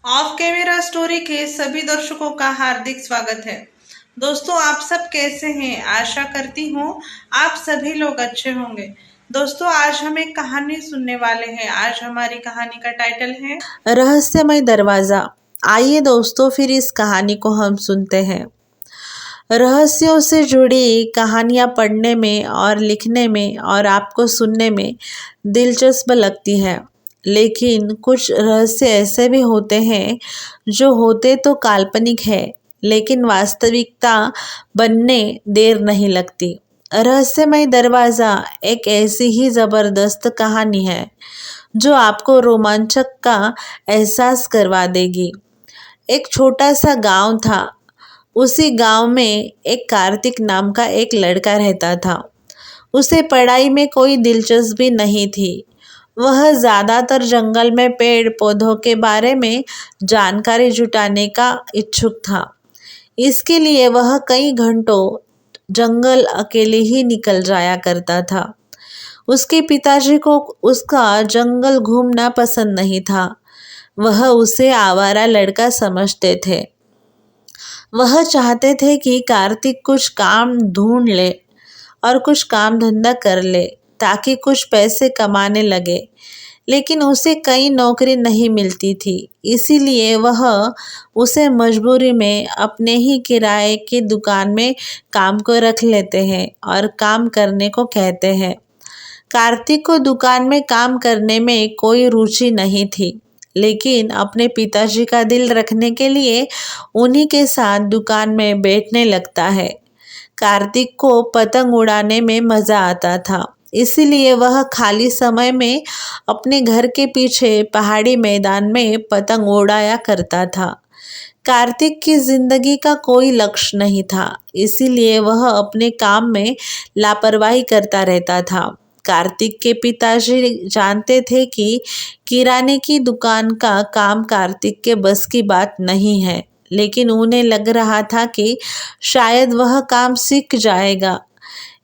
Of camera story के सभी दर्शकों का हार्दिक स्वागत है। दोस्तों, आप सब कैसे हैं? आशा करती हूँ आप सभी लोग अच्छे होंगे। दोस्तों, आज हम एक कहानी सुनने वाले हैं। आज हमारी कहानी का टाइटल है रहस्यमय दरवाजा। आइए दोस्तों, फिर इस कहानी को हम सुनते हैं। रहस्यों से जुड़ी कहानियाँ पढ़ने में और लिखने में और आपको सुनने में दिलचस्प लगती है, लेकिन कुछ रहस्य ऐसे भी होते हैं जो होते तो काल्पनिक है, लेकिन वास्तविकता बनने देर नहीं लगती। रहस्यमय दरवाज़ा एक ऐसी ही ज़बरदस्त कहानी है जो आपको रोमांचक का एहसास करवा देगी। एक छोटा सा गांव था। उसी गांव में एक कार्तिक नाम का एक लड़का रहता था। उसे पढ़ाई में कोई दिलचस्पी नहीं थी। वह ज़्यादातर जंगल में पेड़ पौधों के बारे में जानकारी जुटाने का इच्छुक था। इसके लिए वह कई घंटों जंगल अकेले ही निकल जाया करता था। उसके पिताजी को उसका जंगल घूमना पसंद नहीं था। वह उसे आवारा लड़का समझते थे। वह चाहते थे कि कार्तिक कुछ काम ढूंढ ले और कुछ काम धंधा कर ले ताकि कुछ पैसे कमाने लगे, लेकिन उसे कई नौकरी नहीं मिलती थी। इसीलिए वह उसे मजबूरी में अपने ही किराए की दुकान में काम को रख लेते हैं और काम करने को कहते हैं। कार्तिक को दुकान में काम करने में कोई रुचि नहीं थी, लेकिन अपने पिताजी का दिल रखने के लिए उन्हीं के साथ दुकान में बैठने लगता है। कार्तिक को पतंग उड़ाने में मज़ा आता था, इसीलिए वह खाली समय में अपने घर के पीछे पहाड़ी मैदान में पतंग उड़ाया करता था। कार्तिक की जिंदगी का कोई लक्ष्य नहीं था, इसीलिए वह अपने काम में लापरवाही करता रहता था। कार्तिक के पिताजी जानते थे कि किराने की दुकान का काम कार्तिक के बस की बात नहीं है, लेकिन उन्हें लग रहा था कि शायद वह काम सीख जाएगा।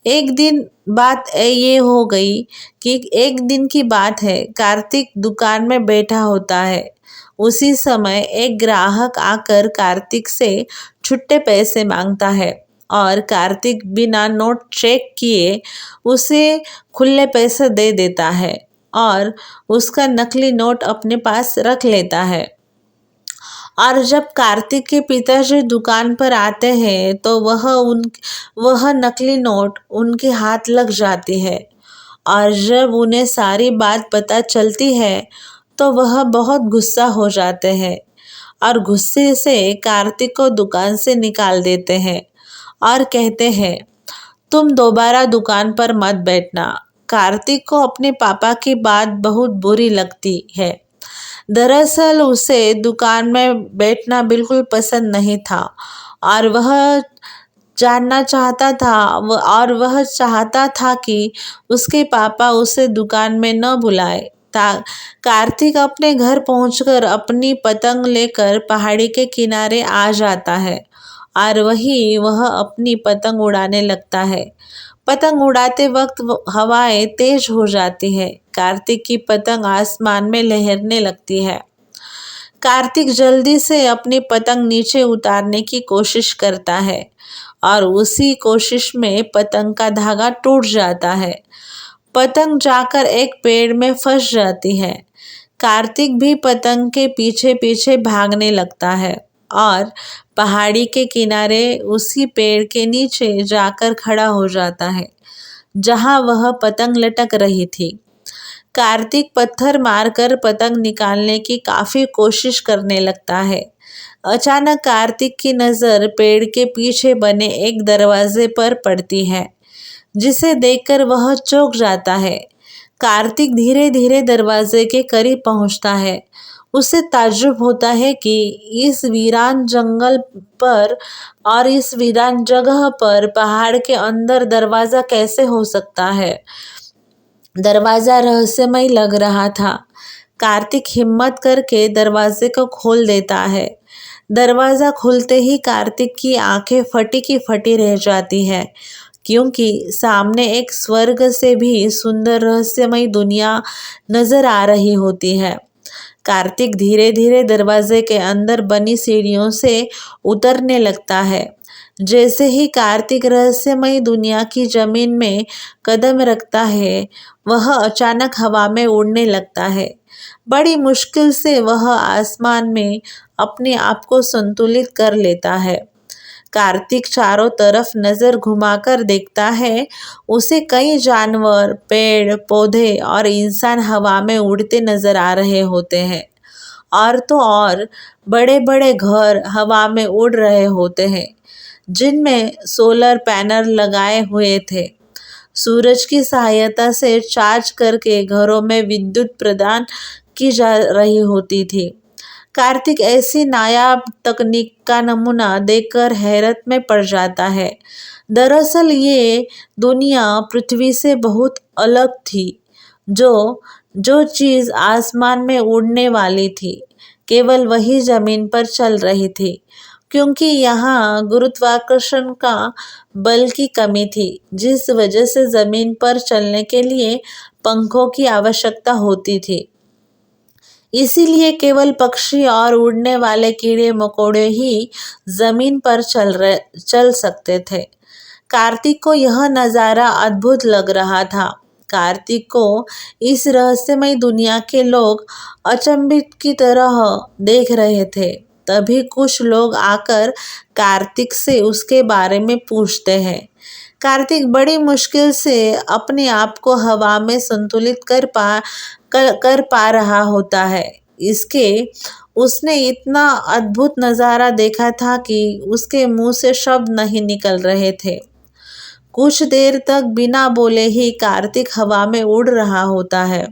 एक दिन बात ये हो गई कि एक दिन की बात है, कार्तिक दुकान में बैठा होता है। उसी समय एक ग्राहक आकर कार्तिक से छुट्टे पैसे मांगता है और कार्तिक बिना नोट चेक किए उसे खुले पैसे दे देता है और उसका नकली नोट अपने पास रख लेता है। और जब कार्तिक के पिताजी दुकान पर आते हैं तो वह नकली नोट उनके हाथ लग जाती है। और जब उन्हें सारी बात पता चलती है तो वह बहुत गुस्सा हो जाते हैं और गुस्से से कार्तिक को दुकान से निकाल देते हैं और कहते हैं, तुम दोबारा दुकान पर मत बैठना। कार्तिक को अपने पापा की बात बहुत बुरी लगती है। दरअसल उसे दुकान में बैठना बिल्कुल पसंद नहीं था और वह चाहता था कि उसके पापा उसे दुकान में न बुलाए। कार्तिक अपने घर पहुंचकर अपनी पतंग लेकर पहाड़ी के किनारे आ जाता है और वह अपनी पतंग उड़ाने लगता है। पतंग उड़ाते वक्त हवाएं तेज हो जाती है। कार्तिक की पतंग आसमान में लहरने लगती है। कार्तिक जल्दी से अपनी पतंग नीचे उतारने की कोशिश करता है और उसी कोशिश में पतंग का धागा टूट जाता है। पतंग जाकर एक पेड़ में फंस जाती है। कार्तिक भी पतंग के पीछे पीछे भागने लगता है और पहाड़ी के किनारे उसी पेड़ के नीचे जाकर खड़ा हो जाता है जहां वह पतंग लटक रही थी। कार्तिक पत्थर मारकर पतंग निकालने की काफी कोशिश करने लगता है। अचानक कार्तिक की नज़र पेड़ के पीछे बने एक दरवाजे पर पड़ती है, जिसे देखकर वह चौंक जाता है। कार्तिक धीरे धीरे दरवाजे के करीब पहुंचता है। उसे ताज्जुब होता है कि इस वीरान जंगल पर और इस वीरान जगह पर पहाड़ के अंदर दरवाज़ा कैसे हो सकता है। दरवाज़ा रहस्यमय लग रहा था। कार्तिक हिम्मत करके दरवाजे को खोल देता है। दरवाज़ा खुलते ही कार्तिक की आंखें फटी की फटी रह जाती है, क्योंकि सामने एक स्वर्ग से भी सुंदर रहस्यमय दुनिया नजर आ रही होती है। कार्तिक धीरे धीरे दरवाजे के अंदर बनी सीढ़ियों से उतरने लगता है। जैसे ही कार्तिक रहस्यमयी दुनिया की जमीन में कदम रखता है, वह अचानक हवा में उड़ने लगता है। बड़ी मुश्किल से वह आसमान में अपने आप को संतुलित कर लेता है। कार्तिक चारों तरफ नजर घुमाकर देखता है। उसे कई जानवर, पेड़ पौधे और इंसान हवा में उड़ते नजर आ रहे होते हैं। और तो और बड़े बड़े घर हवा में उड़ रहे होते हैं, जिनमें सोलर पैनल लगाए हुए थे। सूरज की सहायता से चार्ज करके घरों में विद्युत प्रदान की जा रही होती थी। कार्तिक ऐसी नायाब तकनीक का नमूना देखकर हैरत में पड़ जाता है। दरअसल ये दुनिया पृथ्वी से बहुत अलग थी। जो जो चीज़ आसमान में उड़ने वाली थी, केवल वही जमीन पर चल रही थी, क्योंकि यहाँ गुरुत्वाकर्षण का बल की कमी थी, जिस वजह से जमीन पर चलने के लिए पंखों की आवश्यकता होती थी। इसीलिए केवल पक्षी और उड़ने वाले कीड़े मकोड़े ही जमीन पर चल सकते थे। कार्तिक को यह नज़ारा अद्भुत लग रहा था। कार्तिक को इस रहस्यमय दुनिया के लोग अचंभित की तरह देख रहे थे। तभी कुछ लोग आकर कार्तिक से उसके बारे में पूछते हैं। कार्तिक बड़ी मुश्किल से अपने आप को हवा में संतुलित कर पा रहा होता है। उसने इतना अद्भुत नज़ारा देखा था कि उसके मुंह से शब्द नहीं निकल रहे थे। कुछ देर तक बिना बोले ही कार्तिक हवा में उड़ रहा होता है।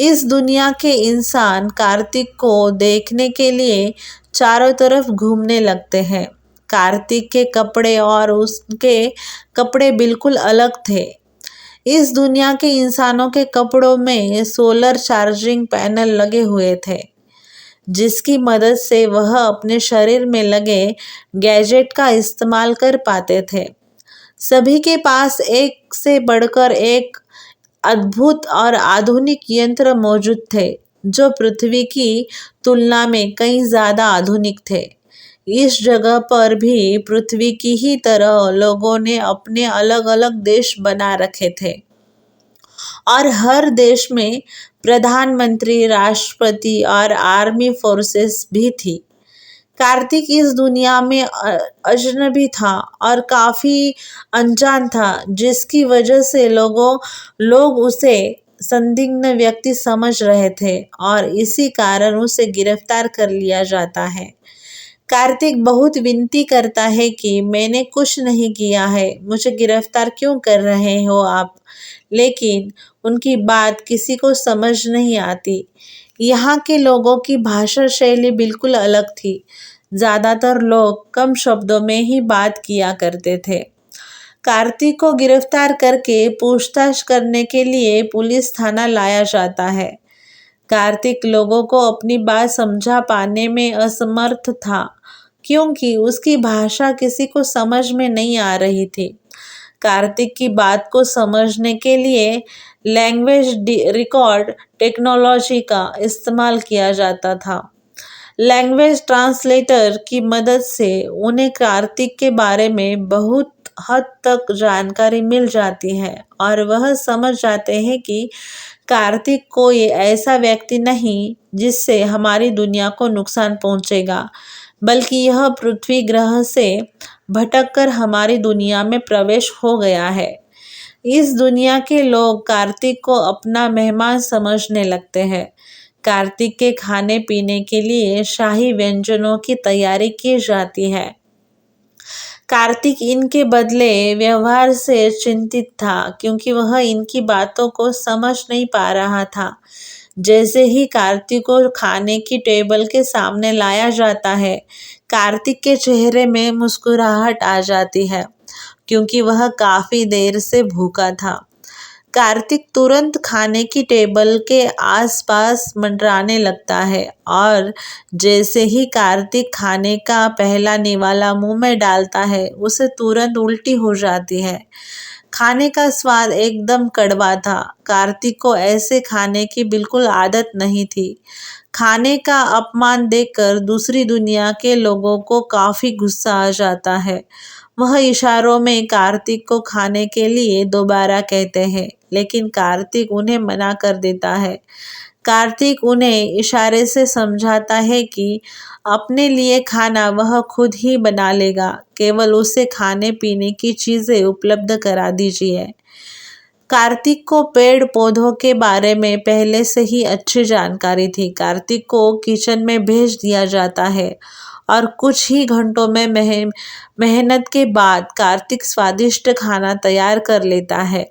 इस दुनिया के इंसान कार्तिक को देखने के लिए चारों तरफ घूमने लगते हैं। कार्तिक के कपड़े और उसके कपड़े बिल्कुल अलग थे। इस दुनिया के इंसानों के कपड़ों में सोलर चार्जिंग पैनल लगे हुए थे, जिसकी मदद से वह अपने शरीर में लगे गैजेट का इस्तेमाल कर पाते थे। सभी के पास एक से बढ़कर एक अद्भुत और आधुनिक यंत्र मौजूद थे, जो पृथ्वी की तुलना में कहीं ज़्यादा आधुनिक थे। इस जगह पर भी पृथ्वी की ही तरह लोगों ने अपने अलग अलग देश बना रखे थे और हर देश में प्रधानमंत्री, राष्ट्रपति और आर्मी फोर्सेस भी थी। कार्तिक इस दुनिया में अजनबी था और काफ़ी अनजान था, जिसकी वजह से लोग उसे संदिग्ध व्यक्ति समझ रहे थे और इसी कारण उसे गिरफ्तार कर लिया जाता है। कार्तिक बहुत विनती करता है कि मैंने कुछ नहीं किया है, मुझे गिरफ्तार क्यों कर रहे हो आप? लेकिन उनकी बात किसी को समझ नहीं आती। यहाँ के लोगों की भाषा शैली बिल्कुल अलग थी। ज़्यादातर लोग कम शब्दों में ही बात किया करते थे। कार्तिक को गिरफ्तार करके पूछताछ करने के लिए पुलिस थाना लाया जाता है। कार्तिक लोगों को अपनी बात समझा पाने में असमर्थ था, क्योंकि उसकी भाषा किसी को समझ में नहीं आ रही थी। कार्तिक की बात को समझने के लिए लैंग्वेज रिकॉर्ड टेक्नोलॉजी का इस्तेमाल किया जाता था। लैंग्वेज ट्रांसलेटर की मदद से उन्हें कार्तिक के बारे में बहुत हद तक जानकारी मिल जाती है और वह समझ जाते हैं कि कार्तिक कोई ऐसा व्यक्ति नहीं जिससे हमारी दुनिया को नुकसान पहुंचेगा, बल्कि यह पृथ्वी ग्रह से भटककर हमारी दुनिया में प्रवेश हो गया है। इस दुनिया के लोग कार्तिक को अपना मेहमान समझने लगते हैं। कार्तिक के खाने पीने के लिए शाही व्यंजनों की तैयारी की जाती है। कार्तिक इनके बदले व्यवहार से चिंतित था, क्योंकि वह इनकी बातों को समझ नहीं पा रहा था। जैसे ही कार्तिक को खाने की टेबल के सामने लाया जाता है, कार्तिक के चेहरे में मुस्कुराहट आ जाती है, क्योंकि वह काफ़ी देर से भूखा था। कार्तिक तुरंत खाने की टेबल के आसपास मंडराने लगता है और जैसे ही कार्तिक खाने का पहला निवाला मुंह में डालता है, उसे तुरंत उल्टी हो जाती है। खाने का स्वाद एकदम कड़वा था। कार्तिक को ऐसे खाने की बिल्कुल आदत नहीं थी। खाने का अपमान देखकर दूसरी दुनिया के लोगों को काफ़ी गुस्सा आ जाता है। वह इशारों में कार्तिक को खाने के लिए दोबारा कहते हैं, लेकिन कार्तिक उन्हें मना कर देता है। कार्तिक उन्हें इशारे से समझाता है कि अपने लिए खाना वह खुद ही बना लेगा, केवल उसे खाने पीने की चीज़ें उपलब्ध करा दीजिए। कार्तिक को पेड़ पौधों के बारे में पहले से ही अच्छी जानकारी थी। कार्तिक को किचन में भेज दिया जाता है और कुछ ही घंटों में मेहनत के बाद कार्तिक स्वादिष्ट खाना तैयार कर लेता है।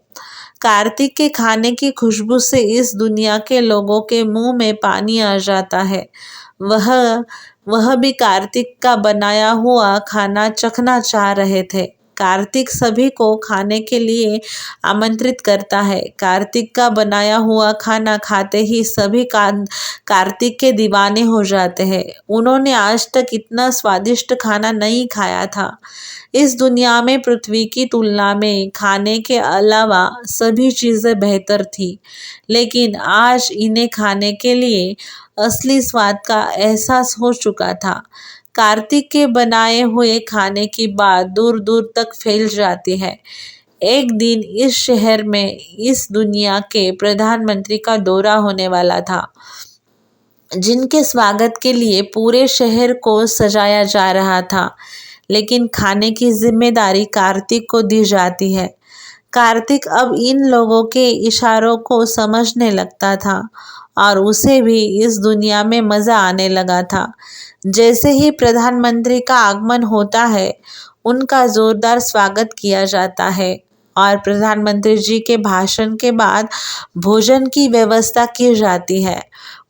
कार्तिक के खाने की खुशबू से इस दुनिया के लोगों के मुंह में पानी आ जाता है। वह भी कार्तिक का बनाया हुआ खाना चखना चाह रहे थे। कार्तिक सभी को खाने के लिए आमंत्रित करता है। कार्तिक का बनाया हुआ खाना खाते ही सभी कार्तिक के दीवाने हो जाते हैं। उन्होंने आज तक इतना स्वादिष्ट खाना नहीं खाया था। इस दुनिया में पृथ्वी की तुलना में खाने के अलावा सभी चीज़ें बेहतर थी, लेकिन आज इन्हें खाने के लिए असली स्वाद का एहसास हो चुका था। कार्तिक के बनाए हुए खाने की बात दूर दूर तक फैल जाती है। एक दिन इस शहर में इस दुनिया के प्रधानमंत्री का दौरा होने वाला था, जिनके स्वागत के लिए पूरे शहर को सजाया जा रहा था, लेकिन खाने की जिम्मेदारी कार्तिक को दी जाती है। कार्तिक अब इन लोगों के इशारों को समझने लगता था और उसे भी इस दुनिया में मज़ा आने लगा था। जैसे ही प्रधानमंत्री का आगमन होता है, उनका जोरदार स्वागत किया जाता है और प्रधानमंत्री जी के भाषण के बाद भोजन की व्यवस्था की जाती है।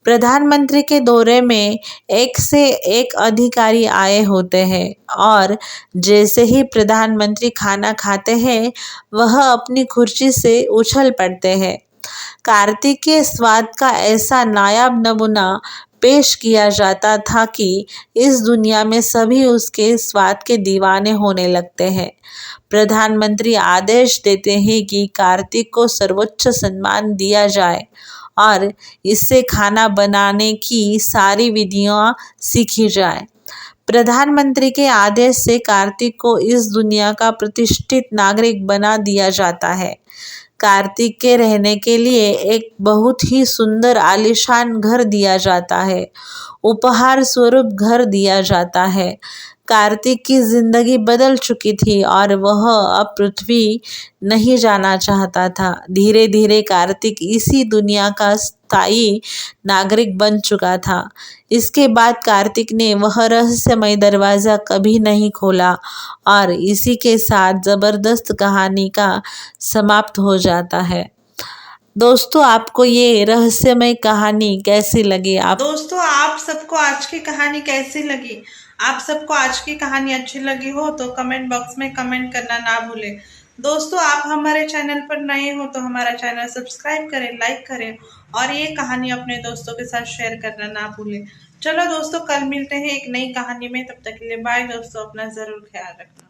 प्रधानमंत्री के दौरे में एक से एक अधिकारी आए होते हैं और जैसे ही प्रधानमंत्री खाना खाते हैं, वह अपनी कुर्सी से उछल पड़ते हैं। कार्तिक के स्वाद का ऐसा नायाब नमूना पेश किया जाता था कि इस दुनिया में सभी उसके स्वाद के दीवाने होने लगते हैं। प्रधानमंत्री आदेश देते हैं कि कार्तिक को सर्वोच्च सम्मान दिया जाए और इससे खाना बनाने की सारी विधियाँ सीखी जाए। प्रधानमंत्री के आदेश से कार्तिक को इस दुनिया का प्रतिष्ठित नागरिक बना दिया जाता है। कार्तिक के रहने के लिए एक बहुत ही सुंदर आलीशान घर दिया जाता है, उपहार स्वरूप घर दिया जाता है। कार्तिक की जिंदगी बदल चुकी थी और वह अब पृथ्वी नहीं जाना चाहता था। धीरे धीरे कार्तिक इसी दुनिया का स्थायी नागरिक बन चुका था। इसके बाद कार्तिक ने वह रहस्यमय दरवाज़ा कभी नहीं खोला और इसी के साथ ज़बरदस्त कहानी का समाप्त हो जाता है। दोस्तों, आपको ये रहस्यमय कहानी कैसी लगी? दोस्तों, आप सबको आज की कहानी कैसी लगी? आप सबको आज की कहानी अच्छी लगी हो तो कमेंट बॉक्स में कमेंट करना ना भूलें। दोस्तों, आप हमारे चैनल पर नए हो तो हमारा चैनल सब्सक्राइब करें, लाइक करें और ये कहानी अपने दोस्तों के साथ शेयर करना ना भूलें। चलो दोस्तों, कल मिलते हैं एक नई कहानी में। तब तक के लिए बाय दोस्तों, अपना ज़रूर ख्याल रखना।